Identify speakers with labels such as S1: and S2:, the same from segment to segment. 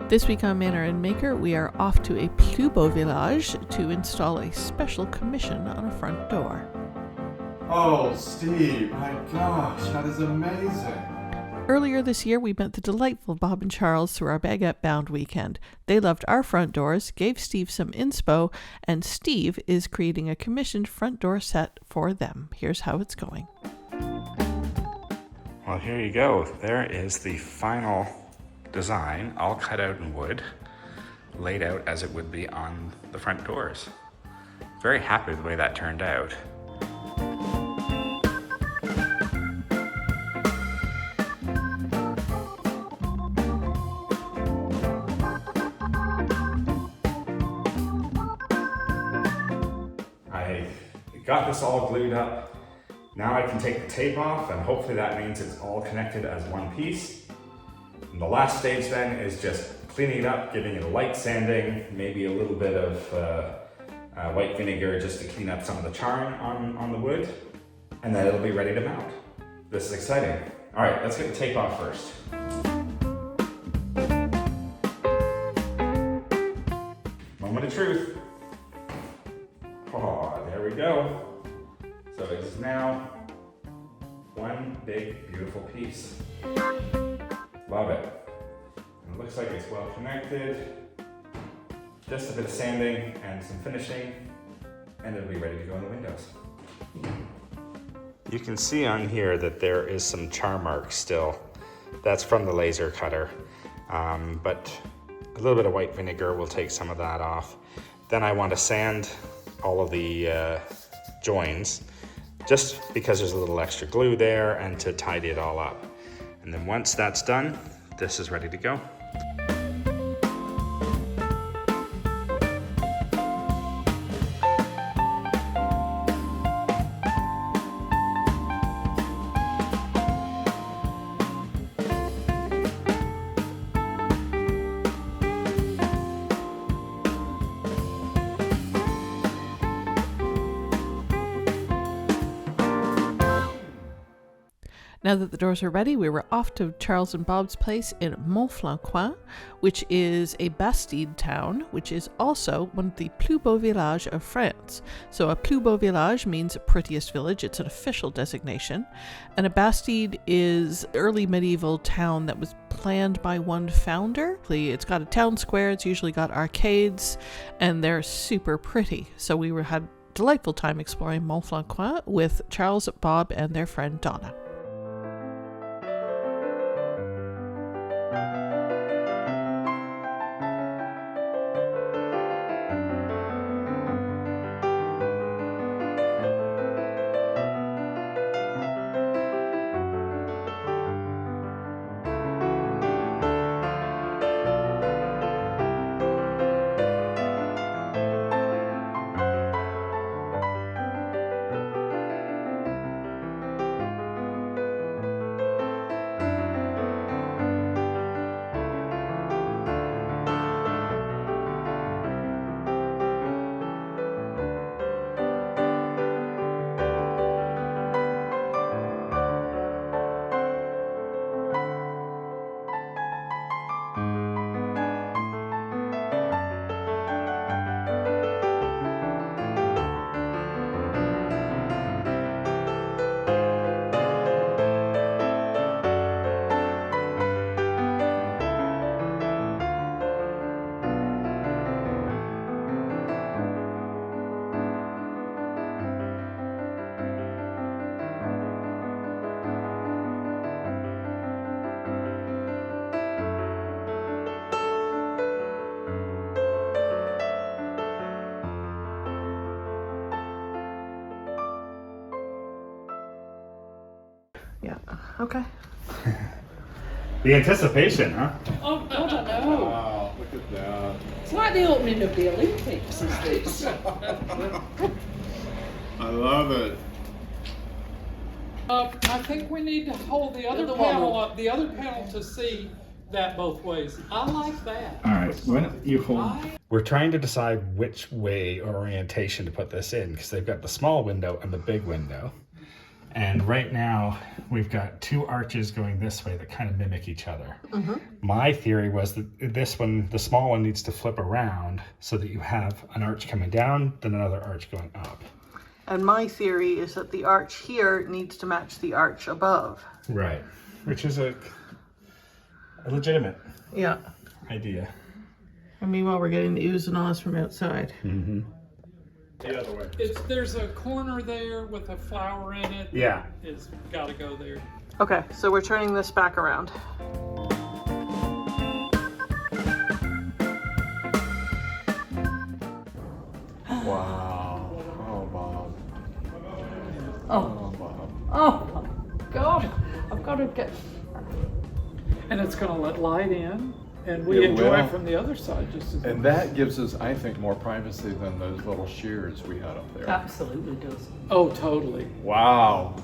S1: This week on Manor and Maker, we are off to a plus beau village to install a special commission on a front door.
S2: Oh, Steve, my gosh, that is amazing.
S1: Earlier this year, we met the delightful Bob and Charles through our baguette-bound weekend. They loved our front doors, gave Steve some inspo, and Steve is creating a commissioned front door set for them. Here's how it's going.
S3: Well, here you go. There is the final design, all cut out in wood, laid out as it would be on the front doors. Very happy with the way that turned out. I got this all glued up. Now I can take the tape off, and hopefully that means it's all connected as one piece. And the last stage then is just cleaning it up, giving it a light sanding, maybe a little bit of white vinegar just to clean up some of the charring on the wood, and then it'll be ready to mount. This is exciting. All right, let's get the tape off first. Moment of truth. Oh, there we go. So it is now one big, beautiful piece. Love it. And it looks like it's well connected. Just a bit of sanding and some finishing, and it'll be ready to go in the windows. You can see on here that there is some char marks still. That's from the laser cutter. But a little bit of white vinegar will take some of that off. Then I want to sand all of the joins, just because there's a little extra glue there and to tidy it all up. And then once that's done, this is ready to go.
S1: Now that the doors are ready, we were off to Charles and Bob's place in Monflanquin, which is a Bastide town, which is also one of the plus beaux villages of France. So a plus beau village means prettiest village. It's an official designation. And a Bastide is an early medieval town that was planned by one founder. It's got a town square. It's usually got arcades, and they're super pretty. So we had a delightful time exploring Montflanquin with Charles, Bob, and their friend Donna. Yeah, okay.
S3: The anticipation, huh?
S4: Oh, I don't know.
S2: Wow, look at that.
S4: It's like the opening of the Olympics, is this?
S2: I love it.
S5: I think we need to hold the other panel up, the other panel to see that both ways. I like that.
S3: All right, when you hold. We're trying to decide which way or orientation to put this in, because they've got the small window and the big window. And right now, we've got 2 arches going this way that kind of mimic each other. My theory was that this one, the small one, needs to flip around so that you have an arch coming down, then another arch going up.
S1: And my theory is that the arch here needs to match the arch above.
S3: Right. Which is a legitimate idea.
S1: And meanwhile, we're getting the oohs and ahs from outside.
S3: The other way.
S5: There's a corner there with a flower in it.
S3: Yeah.
S5: It's got to go there.
S1: Okay, so we're turning this back around.
S2: Wow. Oh, Bob.
S4: Oh,
S2: Bob.
S4: oh my God. I've got to get.
S5: And it's going to let light in, and we
S2: It
S5: enjoy
S2: will.
S5: it from the other side just as
S2: And
S5: much.
S2: that gives us, I think, more privacy than those little shears we had up there.
S4: Absolutely does.
S5: Oh, totally.
S2: Wow.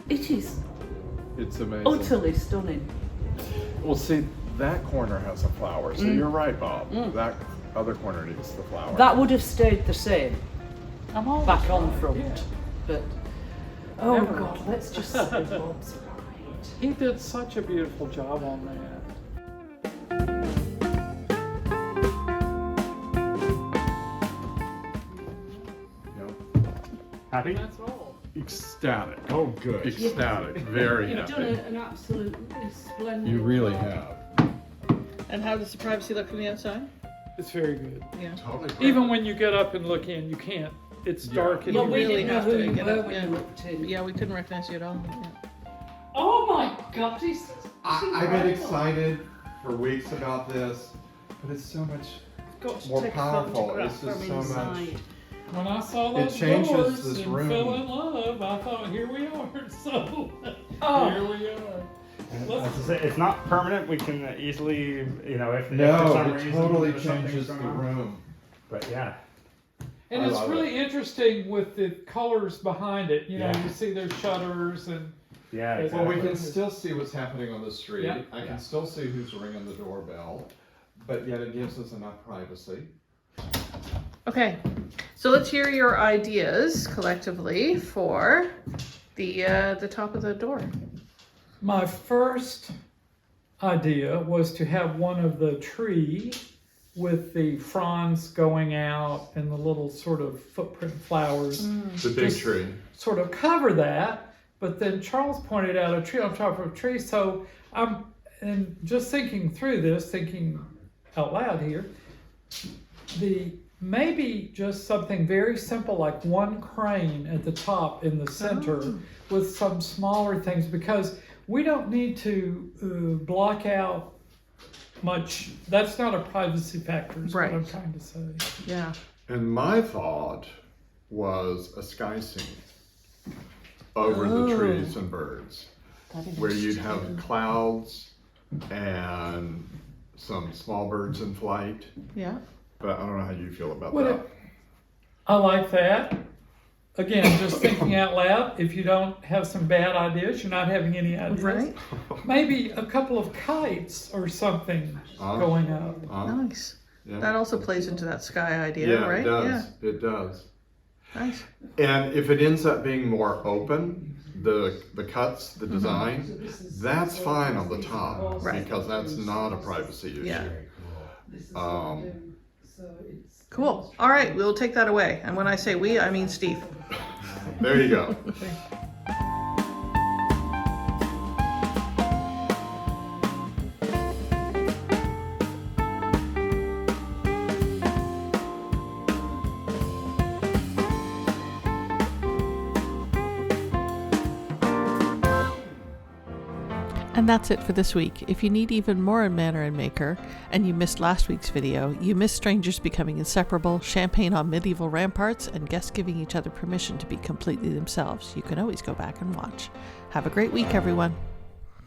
S4: It is
S2: It's amazing.
S4: utterly stunning.
S2: Well, see, that corner has a flower, so you're right, Bob. That other corner needs the flower.
S4: That would have stayed the same
S5: I'm always
S4: back on
S5: right,
S4: front,
S5: yeah.
S4: but oh
S5: Never.
S4: God, let's just say Bob's right.
S5: He did such a beautiful job on that.
S2: Yep.
S3: Happy?
S5: That's all.
S2: Ecstatic.
S3: Oh, good.
S2: Ecstatic. Very
S4: You've done
S2: happy.
S4: an absolutely splendid
S2: You really
S4: job.
S2: have.
S1: And how does the privacy look from the outside?
S5: It's very good.
S1: Yeah.
S2: Totally.
S5: Even when you get up and look in, you can't. It's dark and
S4: Well,
S5: you
S4: we
S1: really
S4: didn't know
S1: have
S4: who
S1: to
S4: you
S1: get
S4: were
S1: up,
S4: when
S1: yeah.
S4: you looked in.
S1: Yeah, we couldn't recognize you at all. Yeah.
S4: Oh my God, he's
S2: I've been excited for weeks about this, but it's so much
S4: got to
S2: more
S4: take a
S2: powerful.
S4: photograph
S2: It's just
S4: from
S2: so much.
S4: inside.
S5: When I saw
S2: It
S5: those
S2: changes
S5: doors
S2: this
S5: and
S2: room.
S5: fell in love, I thought, here we are. So,
S4: Oh.
S5: here we are.
S3: As I say, it's not permanent. We can easily, if for
S2: No,
S3: some
S2: it
S3: reason
S2: totally
S3: there's something
S2: changes the
S3: going on.
S2: room.
S3: But yeah.
S5: And
S2: I
S5: it's
S2: love
S5: really interesting with the colors behind it. You know,
S3: Yeah.
S5: you see there's shutters and
S3: Yeah.
S5: Well,
S2: Well, we
S3: Exactly.
S2: can still see what's happening on the street.
S5: Yeah.
S2: I can still see who's ringing the doorbell, but yet it gives us enough privacy.
S1: Okay, so let's hear your ideas collectively for the top of the door.
S5: my first idea was to have one of the tree with the fronds going out and the little sort of footprint flowers.
S2: The big
S5: Just-
S2: tree.
S5: Sort of cover that, but then Charles pointed out a tree on top of a tree. So I'm and just thinking through this, thinking out loud here, maybe just something very simple like one crane at the top in the center with some smaller things, because we don't need to block out much. That's not a privacy factor, is
S1: Right.
S5: what I'm trying to say.
S1: Yeah.
S2: And my thought was a sky scene over the trees and birds, where you'd have clouds and some small birds in flight.
S1: Yeah.
S2: But I don't know how you feel about
S5: Would
S2: that.
S5: it- I like that. Again, just thinking out loud. If you don't have some bad ideas, you're not having any ideas.
S1: Right.
S5: Maybe a couple of kites or something going up.
S1: Nice.
S2: Yeah.
S1: That also plays into that sky idea,
S2: Yeah,
S1: right?
S2: it does. It does.
S1: Yeah. Nice.
S2: And if it ends up being more open, the cuts, the design, that's fine on the top,
S1: Right.
S2: because that's not a privacy issue.
S1: Yeah.
S2: Um,
S1: Cool. All right, we'll take that away. And when I say we, I mean Steve.
S2: there you go.
S1: And that's it for this week. If you need even more on Manor and Maker, and you missed last week's video, you missed strangers becoming inseparable, champagne on medieval ramparts, and guests giving each other permission to be completely themselves, you can always go back and watch. Have a great week, everyone.